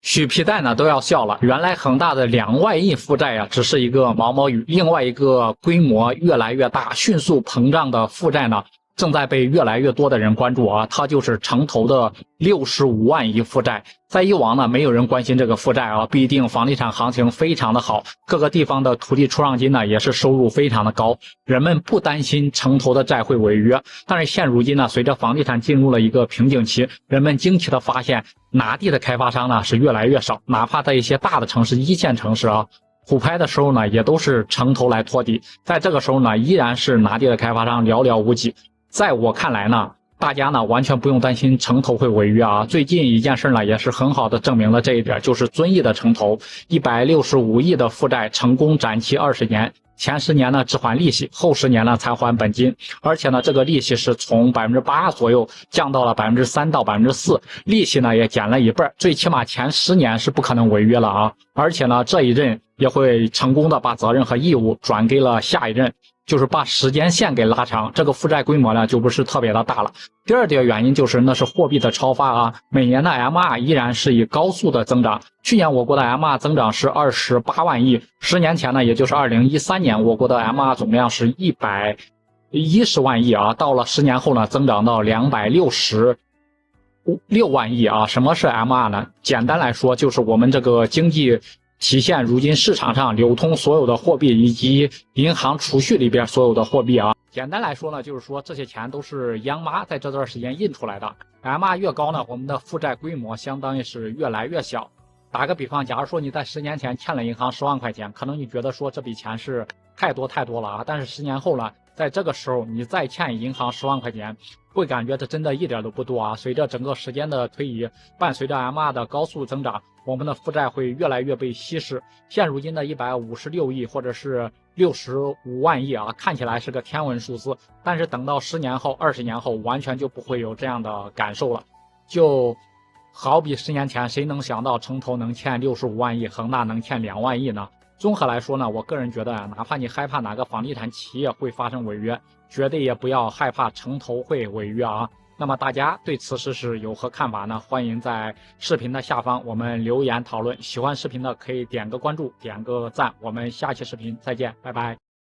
许皮蛋呢都要笑了，原来恒大的2万亿负债呀，只是一个毛毛雨，另外一个规模越来越大、迅速膨胀的负债呢，正在被越来越多的人关注啊，它就是城投的65万亿负债。在以往呢，没有人关心这个负债啊，必定房地产行情非常的好，各个地方的土地出让金呢也是收入非常的高，人们不担心城投的债会违约。但是现如今呢，随着房地产进入了一个瓶颈期，人们惊奇的发现，拿地的开发商呢是越来越少，哪怕在一些大的城市、一线城市啊。补拍的时候呢，也都是城投来托底，在这个时候呢，依然是拿地的开发商寥寥无几。在我看来呢，大家呢完全不用担心城投会违约啊。最近一件事呢，也是很好的证明了这一点，就是遵义的城投，165亿的负债成功展期20年。前10年呢只还利息，后10年呢才还本金，而且呢这个利息是从8%左右降到了3%到4%，利息呢也减了一半，最起码前10年是不可能违约了啊！而且呢这一任也会成功的把责任和义务转给了下一任，就是把时间线给拉长，这个负债规模呢就不是特别的大了。第二点原因就是那是货币的超发啊，每年的 MR 依然是以高速的增长。去年我国的 MR 增长是28万亿，10年前呢，也就是2013年，我国的 MR 总量是110万亿啊，到了10年后呢，增长到266万亿啊。什么是 MR 呢？简单来说，就是我们这个经济体现如今市场上流通所有的货币以及银行储蓄里边所有的货币啊。简单来说呢，就是说这些钱都是央妈在这段时间印出来的。MR 越高呢，我们的负债规模相当于是越来越小。打个比方，假如说你在10年前欠了银行10万块钱，可能你觉得说这笔钱是太多了啊，但是10年后呢，在这个时候你再欠银行10万块钱，会感觉这真的一点都不多啊。随着整个时间的推移，伴随着 MR 的高速增长，我们的负债会越来越被稀释。现如今的156亿或者是65万亿啊，看起来是个天文数字，但是等到10年后、20年后，完全就不会有这样的感受了。就好比10年前，谁能想到城投能欠65万亿，恒大能欠2万亿呢？综合来说呢，我个人觉得啊，哪怕你害怕哪个房地产企业会发生违约，绝对也不要害怕城投会违约啊。那么大家对此事是有何看法呢？欢迎在视频的下方我们留言讨论。喜欢视频的可以点个关注，点个赞。我们下期视频再见，拜拜。